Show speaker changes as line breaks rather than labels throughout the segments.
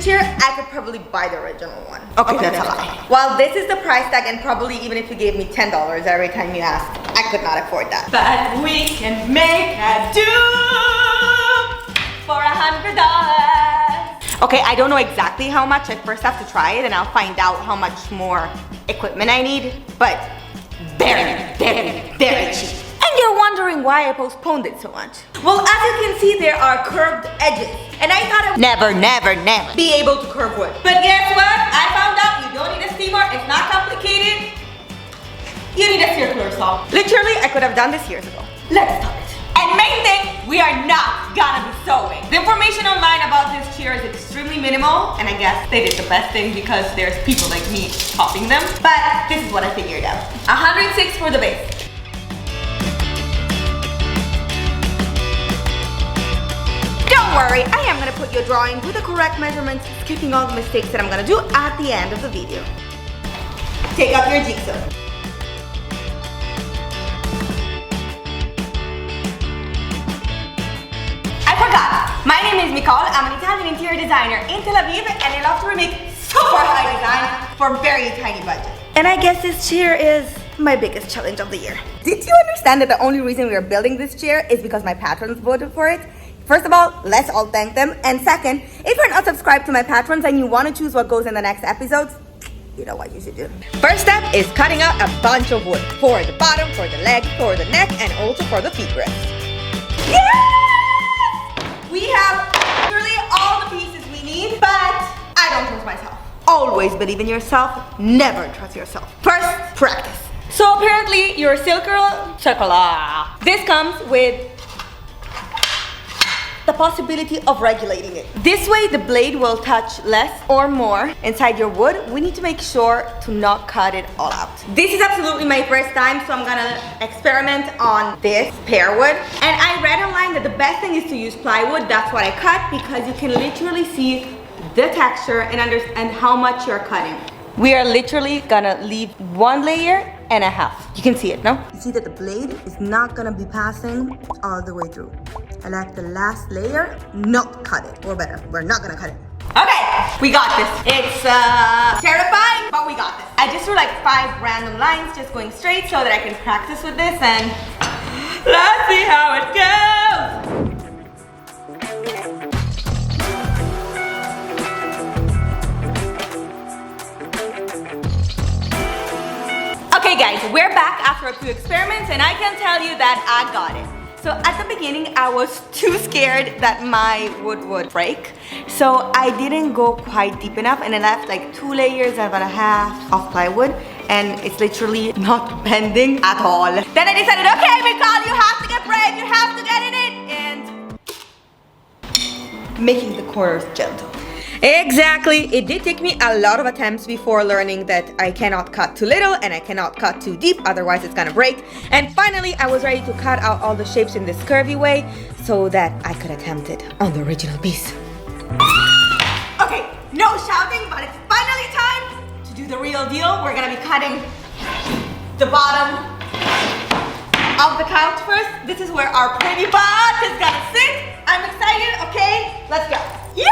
chair, I could probably buy the original one. Okay, that's a lie. Well, this is the price tag, and probably even if you gave me $10 every time you asked, I could not afford that. But we can make a do for $100. Okay, I don't know exactly how much. I first have to try it, and I'll find out how much more equipment I need. But very, very, very cheap. And you're wondering why I postponed it so much. Well, as you can see, there are curved edges. And I thought I would never be able to curve wood. But guess what? I found out you don't need a steamer. It's not complicated. You need a circular saw. Literally, I could have done this years ago. Let's start. And main thing, we are not gonna be sewing. The information online about this chair is extremely minimal, and I guess they did the best thing because there's people like me copying them. But this is what I figured out. 106 for the base. Don't worry, I am gonna put your drawing with the correct measurements, skipping all the mistakes that I'm gonna do at the end of the video. Take out your jigsaw. My name is Nicole. I'm an Italian interior designer in Tel Aviv, and I love to remake super high design for a very tiny budget. And I guess this chair is my biggest challenge of the year. Did you understand that the only reason we are building this chair is because my patrons voted for it? First of all, let's all thank them. And second, if you're not subscribed to my patrons and you want to choose what goes in the next episodes, you know what you should do. First step is cutting out a bunch of wood for the bottom, for the leg, for the neck, and also for the feet rest. Yeah! We have literally all the pieces we need, but I don't trust myself. Always believe in yourself, never trust yourself. First, practice. So apparently your circular. This comes with the possibility of regulating it. This way the blade will touch less or more inside your wood. We need to make sure to not cut it all out. This is absolutely my first time, so I'm gonna experiment on this pear wood. And I read online that the best thing is to use plywood. That's what I cut, because you can literally see the texture and understand how much you're cutting. We are literally gonna leave 1.5 layers. You can see it, no? You see that the blade is not gonna be passing all the way through. I like the last layer, not cut it, or better, we're not gonna cut it. Okay, we got this. It's terrifying, but we got this. I just drew like 5 random lines just going straight so that I can practice with this, and let's see how it goes. Okay guys, we're back after a few experiments, and I can tell you that I got it. So at the beginning, I was too scared that my wood would break. So I didn't go quite deep enough, and I left like 2.5 layers of plywood, and it's literally not bending at all. Then I decided, okay, Nicole, you have to get brave, you have to get in it, and making the corners gentle. Exactly, it did take me a lot of attempts before learning that I cannot cut too little and I cannot cut too deep, otherwise it's gonna break. And finally, I was ready to cut out all the shapes in this curvy way so that I could attempt it on the original piece. Okay, no shouting, but it's finally time to do the real deal. We're gonna be cutting the bottom of the couch first. This is where our pretty butt is gonna sit. I'm excited, okay? Let's go. Yeah!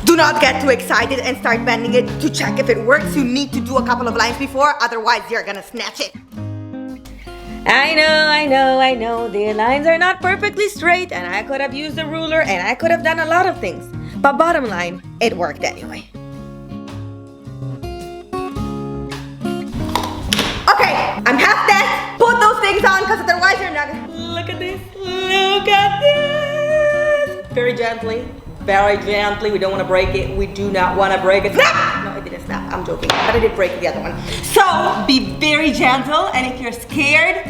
Do not get too excited and start bending it to check if it works. You need to do a couple of lines before, otherwise you're gonna snatch it. I know, the lines are not perfectly straight, and I could have used a ruler, and I could have done a lot of things. But bottom line, it worked anyway. Okay, I'm half dead. Put those things on, because otherwise you're not gonna... Look at this, look at this. Very gently, we don't want to break it. We do not want to break it. Snap! No, it didn't snap, I'm joking, but I did break the other one. So, be very gentle, and if you're scared,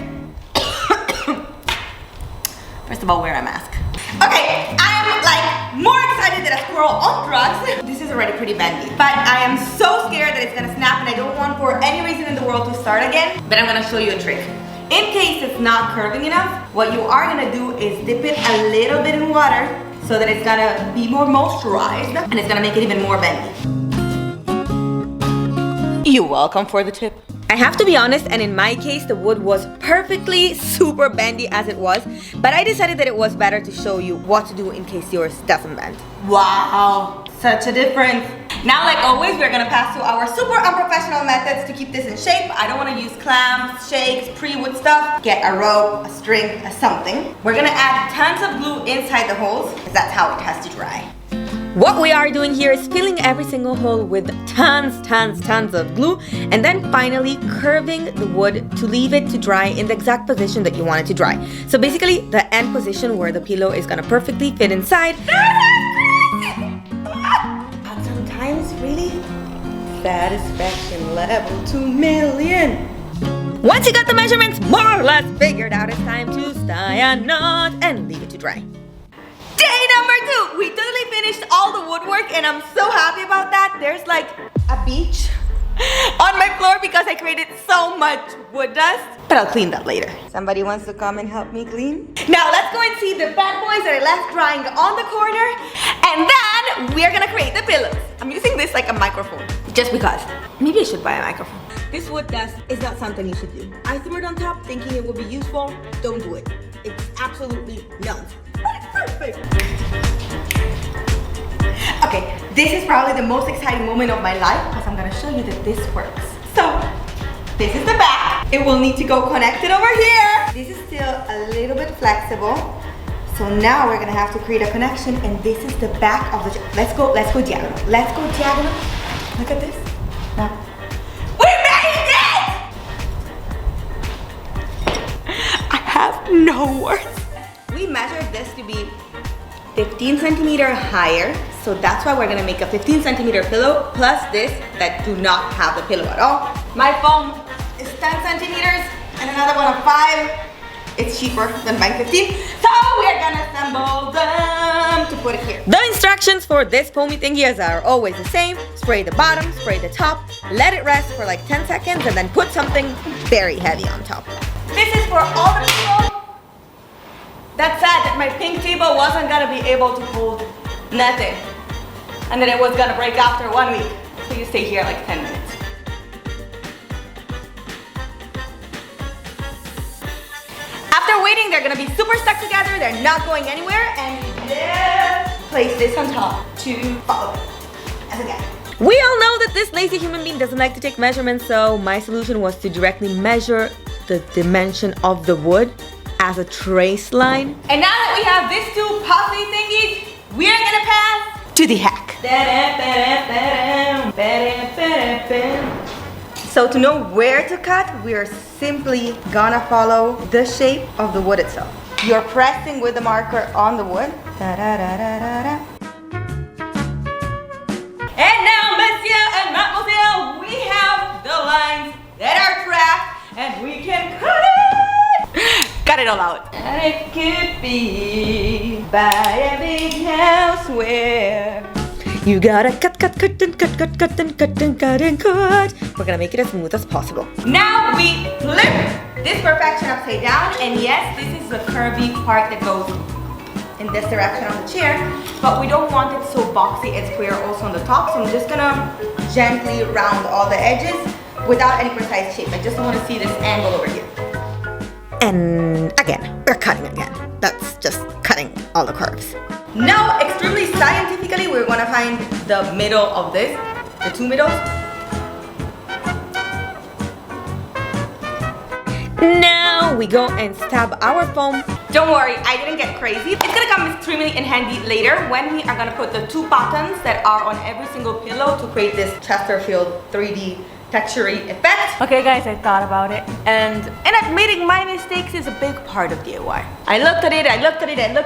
first of all, wear a mask. Okay, I am like more excited than a squirrel on drugs. This is already pretty bendy, but I am so scared that it's gonna snap, and I don't want for any reason in the world to start again, but I'm gonna show you a trick. In case it's not curving enough, what you are gonna do is dip it a little bit in water so that it's gonna be more moisturized, and it's gonna make it even more bendy. You're welcome for the tip. I have to be honest, and in my case, the wood was perfectly super bendy as it was, but I decided that it was better to show you what to do in case yours doesn't bend. Wow, such a difference. Now, like always, we're gonna pass to our super unprofessional methods to keep this in shape. I don't wanna use clamps, shakes, pre-wood stuff. Get a rope, a string, a something. We're gonna add tons of glue inside the holes, because that's how it has to dry. What we are doing here is filling every single hole with tons of glue, and then finally curving the wood to leave it to dry in the exact position that you want it to dry. So basically, the end position where the pillow is gonna perfectly fit inside. But sometimes, really, satisfaction level 2 million. Once you got the measurements more or less figured out, it's time to tie a knot and leave it to dry. Day number 2! We totally finished all the woodwork and I'm so happy about that. There's like a beach on my floor because I created so much wood dust. But I'll clean that later. Somebody wants to come and help me clean? Now let's go and see the bad boys that I left drying on the corner. And then we're gonna create the pillows. I'm using this like a microphone just because. Maybe I should buy a microphone. This wood dust is not something you should do. I threw it on top thinking it would be useful. Don't do it. It's absolutely nonsense. Perfect. Okay, this is probably the most exciting moment of my life because I'm gonna show you that this works. So, this is the back. It will need to go connected over here. This is still a little bit flexible. So now we're gonna have to create a connection, and this is the back of the. Let's go diagonal. Let's go diagonal. Look at this. Now, we made it! I have no words. We measured this to be 15 centimeter higher, so that's why we're gonna make a 15 centimeter pillow plus this that do not have the pillow at all. My foam is 10 centimeters and another one of 5. It's cheaper than buying 15, so we're gonna assemble them to put it here. The instructions for this foamy thingy are always the same. Spray the bottom, spray the top, let it rest for like 10 seconds, and then put something very heavy on top. This is for all the people that said that my pink table wasn't gonna be able to hold nothing and that it was gonna break after 1 week. So you stay here like 10 minutes. After waiting, they're gonna be super stuck together. They're not going anywhere, and then place this on top to follow it as a gap. We all know that this lazy human being doesn't like to take measurements, so my solution was to directly measure the dimension of the wood as a trace line. And now that we have these two puffy thingies, we are gonna pass to the hack. So to know where to cut, we are simply gonna follow the shape of the wood itself. You're pressing with the marker on the wood. And now, Monsieur and Mademoiselle, we have the lines that are tracked and we can cut it! Cut it all out. And it could be by a big house where you gotta cut. We're gonna make it as smooth as possible. Now we flip this perfection upside down, and yes, this is the curvy part that goes in this direction on the chair, but we don't want it so boxy and square also on the top, so I'm just gonna gently round all the edges without any precise shape. I just want to see this angle over here. And again, we're cutting again. That's just cutting all the curves. Now, extremely scientifically, we're gonna find the middle of this, the two middles. Now we go and stab our foam. Don't worry, I didn't get crazy. It's gonna come extremely in handy later when we are gonna put the two buttons that are on every single pillow to create this Chesterfield 3D texture-y effect. Okay guys, I thought about it, and admitting my mistakes is a big part of DIY. I looked at it, and at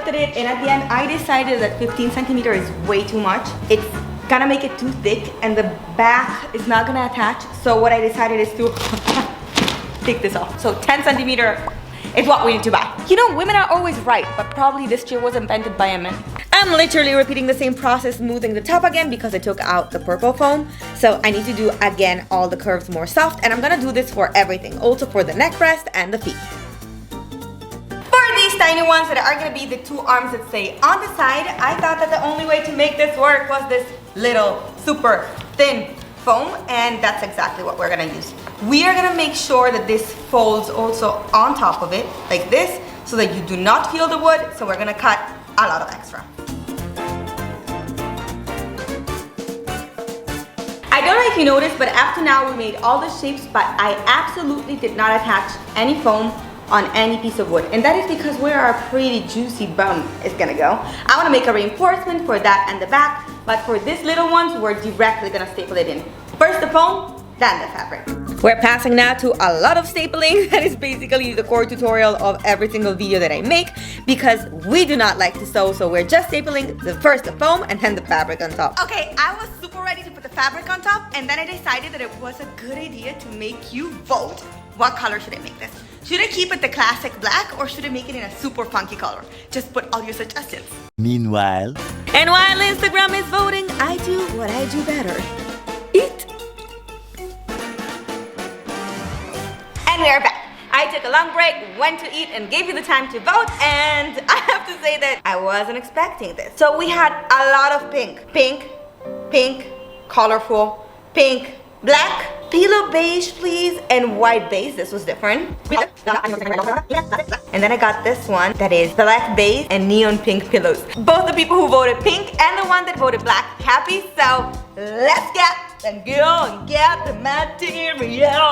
the end I decided that 15 centimeter is way too much. It's gonna make it too thick and the back is not gonna attach, so what I decided is to take this off. So 10 centimeter is what we need to buy. You know, women are always right, but probably this chair was invented by a man. I'm literally repeating the same process, smoothing the top again because I took out the purple foam. So I need to do again all the curves more soft, and I'm gonna do this for everything, also for the neck rest and the feet. For these tiny ones that are gonna be the two arms that stay on the side, I thought that the only way to make this work was this little super thin foam, and that's exactly what we're gonna use. We are gonna make sure that this folds also on top of it, like this, so that you do not feel the wood, so we're gonna cut a lot of extra. I don't know if you noticed, but up to now we made all the shapes, but I absolutely did not attach any foam on any piece of wood, and that is because where our pretty juicy bum is gonna go. I wanna make a reinforcement for that and the back, but for these little ones, we're directly gonna staple it in. First the foam, then the fabric. We're passing now to a lot of stapling. That is basically the core tutorial of every single video that I make, because we do not like to sew, so we're just stapling first the foam and then the fabric on top. Okay, I was super ready to put the fabric on top, and then I decided that it was a good idea to make you vote. What color should I make this? Should I keep it the classic black, or should I make it in a super funky color? Just put all your suggestions.
Meanwhile,
and while Instagram is voting, I do what I do better. Eat. And we are back. I took a long break, went to eat, and gave you the time to vote, and I have to say that I wasn't expecting this. So we had a lot of pink. Pink, pink, colorful, pink, black, phthalo beige please, and white base. This was different. And then I got this one that is black base and neon pink pillows. Both the people who voted pink and the one that voted black happy, so let's go and get the material.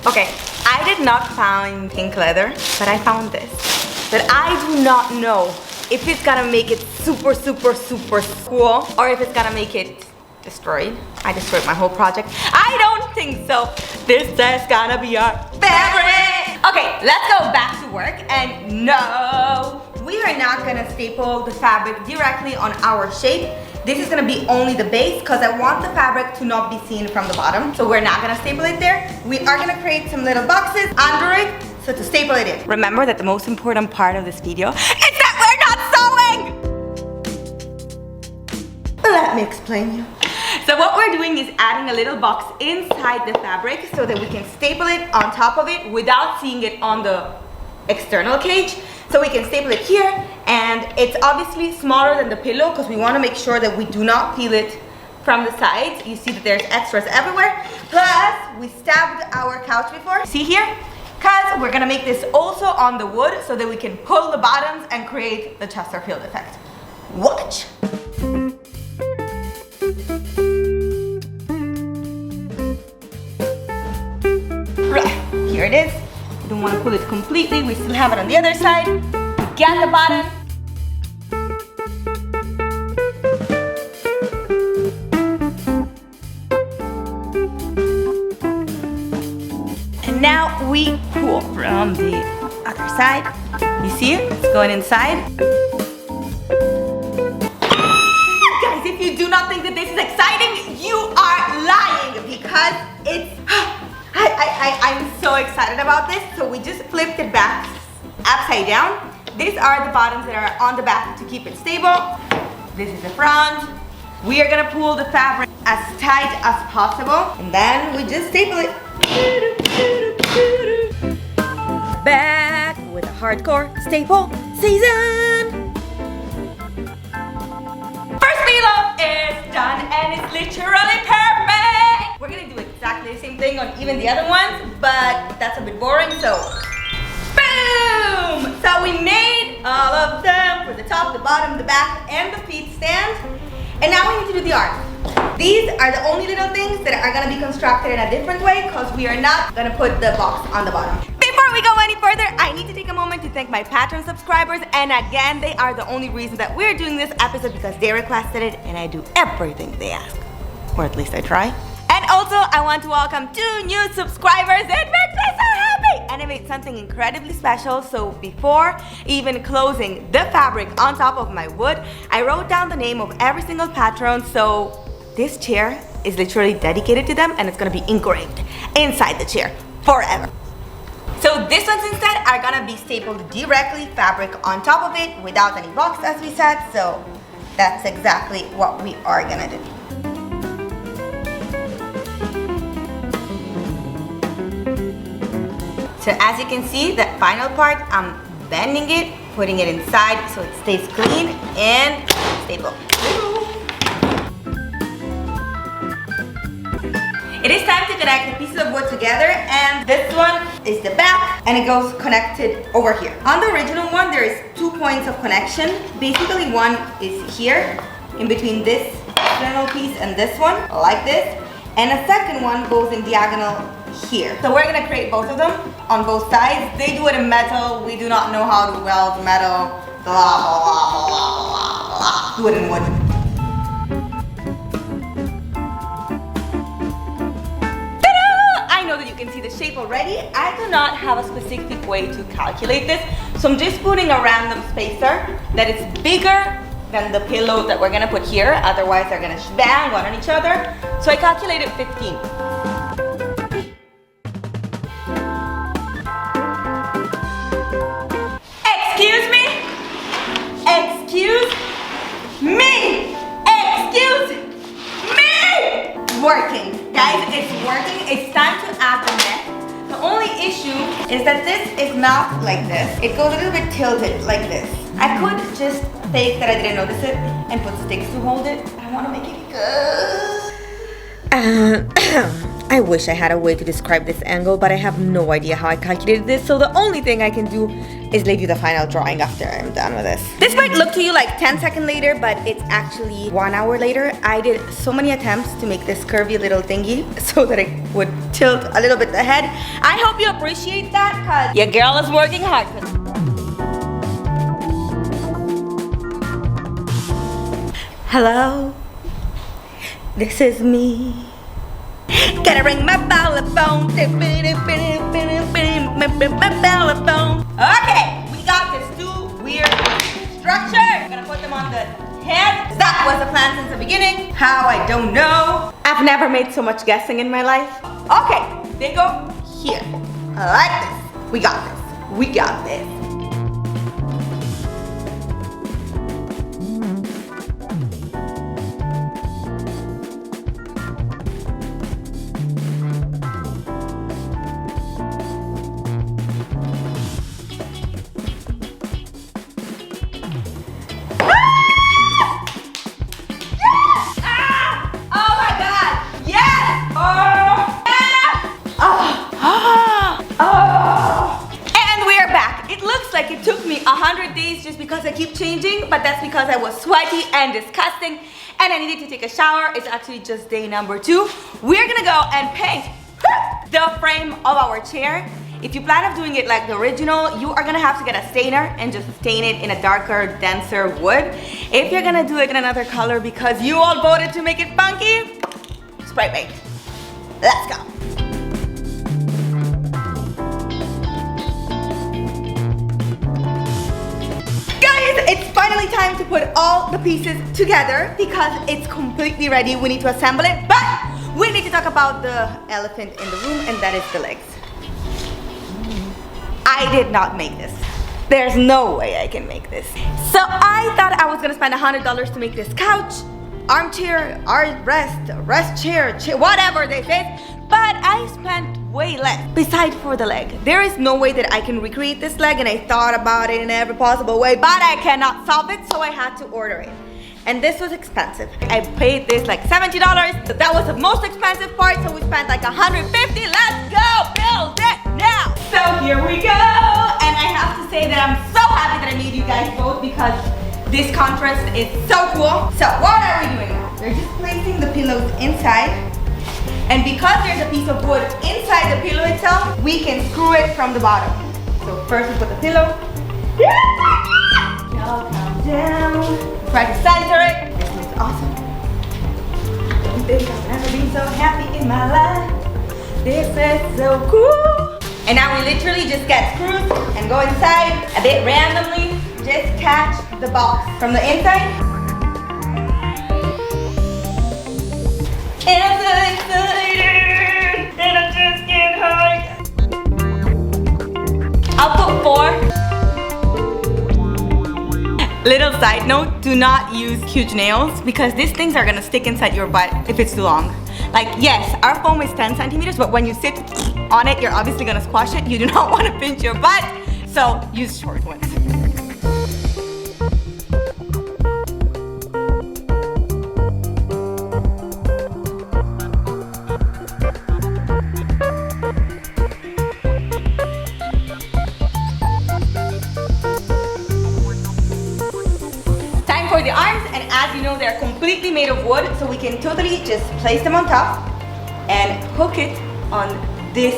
Okay, I did not find pink leather, but I found this. But I do not know if it's gonna make it super, super, super cool, or if it's gonna make it destroyed. I destroyed my whole project. I don't think so. This is gonna be our favorite. Okay, let's go back to work, and no, we are not gonna staple the fabric directly on our shape. This is gonna be only the base, because I want the fabric to not be seen from the bottom. So we're not gonna staple it there. We are gonna create some little boxes under it, so to staple it in. Remember that the most important part of this video is that we're not sewing! Let me explain you. So what we're doing is adding a little box inside the fabric so that we can staple it on top of it without seeing it on the external cage. So we can staple it here, and it's obviously smaller than the pillow because we want to make sure that we do not peel it from the sides. You see that there's extras everywhere. Plus, we stabbed our couch before. See here? Because we're going to make this also on the wood so that we can pull the bottoms and create the Chesterfield effect. Watch! Here it is. We don't want to pull it completely. We still have it on the other side. Get the bottom. And now we pull from the other side. You see it? It's going inside. Guys, if you do not think that this is exciting, you are lying, because it's... I'm so excited about this. So we just flipped it back upside down. These are the bottoms that are on the back to keep it stable. This is the front. We are gonna pull the fabric as tight as possible, and then we just staple it. Back with a hardcore staple season. First pillow is done, and it's literally perfect. We're gonna do exactly the same thing on even the other ones, but that's a bit boring, so boom! So we made all of them for the top, the bottom, the back, and the feet stand. And now we need to do the arms. These are the only little things that are gonna be constructed in a different way, because we are not gonna put the box on the bottom. Before we go any further, I need to take a moment to thank my Patreon subscribers, and again, they are the only reason that we're doing this episode, because they requested it, and I do everything they ask. Or at least I try. And also, I want to welcome 2 new subscribers. It makes me so happy! And I made something incredibly special. So before even closing the fabric on top of my wood, I wrote down the name of every single patron. So this chair is literally dedicated to them, and it's gonna be engraved inside the chair forever. So these ones instead are gonna be stapled directly, fabric on top of it without any box, as we said. So that's exactly what we are gonna do. So as you can see, that final part, I'm bending it, putting it inside so it stays clean and stable. It is time to connect the pieces of wood together, and this one is the back and it goes connected over here. On the original one, there is 2 points of connection. Basically, one is here in between this external piece and this one, like this, and a second one goes in diagonal here. So we're gonna create both of them on both sides. They do it in metal. We do not know how to weld metal. Blah, blah, blah, blah, blah, blah. Do it in wood. See the shape already. I do not have a specific way to calculate this, so I'm just putting a random spacer that is bigger than the pillow that we're gonna put here, otherwise they're gonna bang on each other. So I calculated 15. Excuse me? Excuse me? Excuse me? Working. Guys, it's working. It's time to add the neck. The only issue is that this is not like this. It goes a little bit tilted like this. I could just fake that I didn't notice it and put sticks to hold it. I want to make it good. I wish I had a way to describe this angle, but I have no idea how I calculated this, so the only thing I can do is leave you the final drawing after I'm done with this. This might look to you like 10 seconds later, but it's actually 1 hour later. I did so many attempts to make this curvy little thingy so that it would tilt a little bit the head. I hope you appreciate that, because your girl is working hard for this. Hello, this is me. Gotta ring my telephone. Okay, we got this 2 weird structures. I'm gonna put them on the head. That was the plan since the beginning. How, I don't know. I've never made so much guessing in my life. Okay, they go here. I like this. We got this. We got this. It took me 100 days just because I keep changing, but that's because I was sweaty and disgusting and I needed to take a shower. It's actually just day number 2. We're gonna go and paint the frame of our chair. If you plan on doing it like the original, you are gonna have to get a stainer and just stain it in a darker, denser wood. If you're gonna do it in another color because you all voted to make it funky, spray paint. Let's go. It's finally time to put all the pieces together because it's completely ready. We need to assemble it, but we need to talk about the elephant in the room, and that is the legs. I did not make this. There's no way I can make this. So I thought I was gonna spend $100 to make this couch, armchair, rest chair, whatever this is, but I spent way less. Besides for the leg, there is no way that I can recreate this leg, and I thought about it in every possible way, but I cannot solve it, so I had to order it. And this was expensive. I paid this like $70, so that was the most expensive part, so we spent like $150. Let's go build it now. So here we go, and I have to say that I'm so happy that I made you guys vote because this contrast is so cool. So what are we doing now? We're just placing the pillows inside. And because there's a piece of wood inside the pillow itself, we can screw it from the bottom. So first we put the pillow. Now calm down. Try to center it. This looks awesome. I don't think I've ever been so happy in my life. This is so cool. And now we literally just get screws and go inside a bit randomly. Just catch the box from the inside. And I'm so excited, and I just can't hide. I'll put 4. Little side note, do not use huge nails because these things are gonna stick inside your butt if it's too long. Like, yes, our foam is 10 centimeters, but when you sit on it, you're obviously gonna squash it. You do not wanna pinch your butt, so use short ones. for the arms, and as you know, they're completely made of wood, so we can totally just place them on top and hook it on this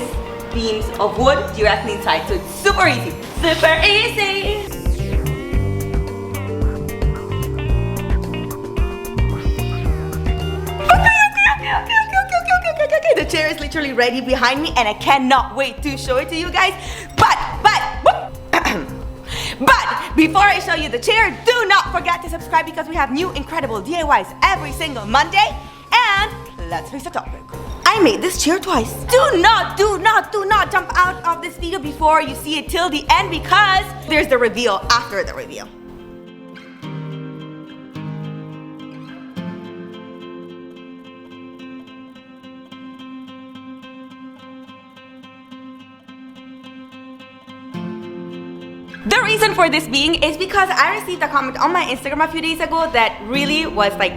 beams of wood directly inside. So it's super easy. Super easy. Okay. The chair is literally ready behind me, and I cannot wait to show it to you guys. But before I show you the chair, do not forget to subscribe because we have new incredible DIYs every single Monday. And let's face the topic. I made this chair twice. Do not jump out of this video before you see it till the end, because there's the reveal after the reveal. The reason for this being is because I received a comment on my Instagram a few days ago that really was like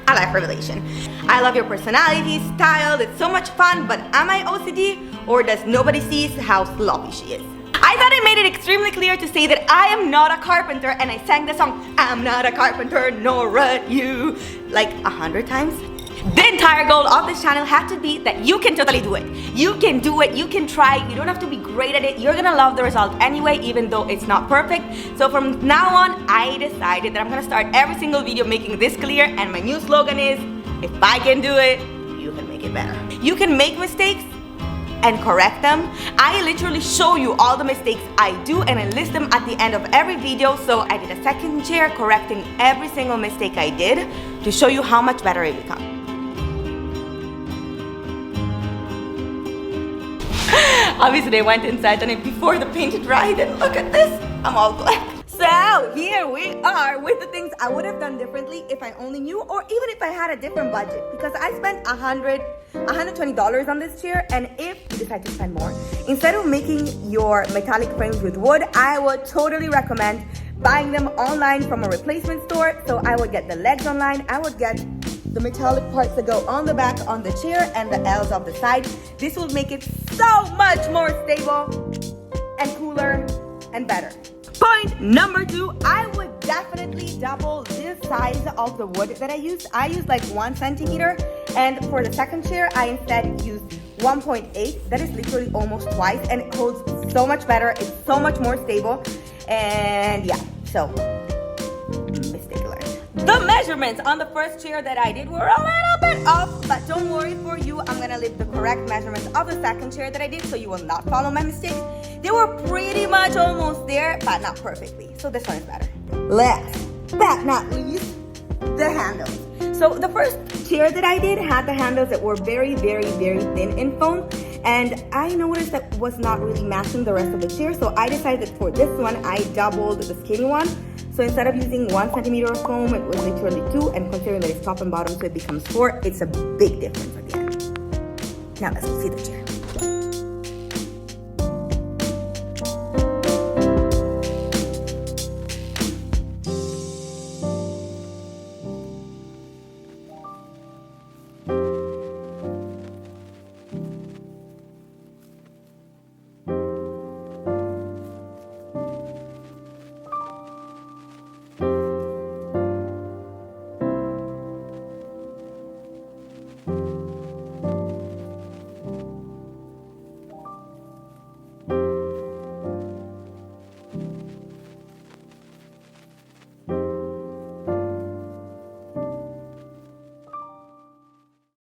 a life revelation. I love your personality, style, it's so much fun, but am I OCD, or does nobody see how sloppy she is? I thought I made it extremely clear to say that I am not a carpenter, and I sang the song, I'm not a carpenter, nor are you, like 100 times. The entire goal of this channel had to be that you can totally do it. You can do it, you can try, you don't have to be great at it, you're gonna love the result anyway, even though it's not perfect. So from now on, I decided that I'm gonna start every single video making this clear, and my new slogan is, if I can do it, you can make it better. You can make mistakes and correct them. I literally show you all the mistakes I do, and I list them at the end of every video. So I did a second chair correcting every single mistake I did to show you how much better it becomes. Obviously, they went inside on it before the paint dried, and look at this, I'm all black. So here we are with the things I would have done differently if I only knew, or even if I had a different budget, because I spent $120 on this chair. And if you decide to spend more, instead of making your metallic frames with wood, I would totally recommend buying them online from a replacement store. So I would get the legs online, I would get the metallic parts that go on the back on the chair and the L's of the side. This will make it so much more stable and cooler and better. Point number 2, I would definitely double the size of the wood that I used. I used like 1 centimeter, and for the second chair, I instead used 1.8. That is literally almost twice, and it holds so much better. It's so much more stable, and yeah, so mistake learned. The measurements on the first chair that I did were a little bit off, but don't worry, for you, I'm gonna leave the correct measurements of the second chair that I did, so you will not follow my mistakes. They were pretty much almost there, but not perfectly, so this one is better. Last but not least, the handles. So the first chair that I did had the handles that were very thin in foam, and I noticed that was not really matching the rest of the chair, so I decided for this one, I doubled the skinny one. So instead of using 1 centimeter of foam, it was literally 2, and considering that it's top and bottom, so it becomes 4, it's a big difference at the end. Now let's see the chair.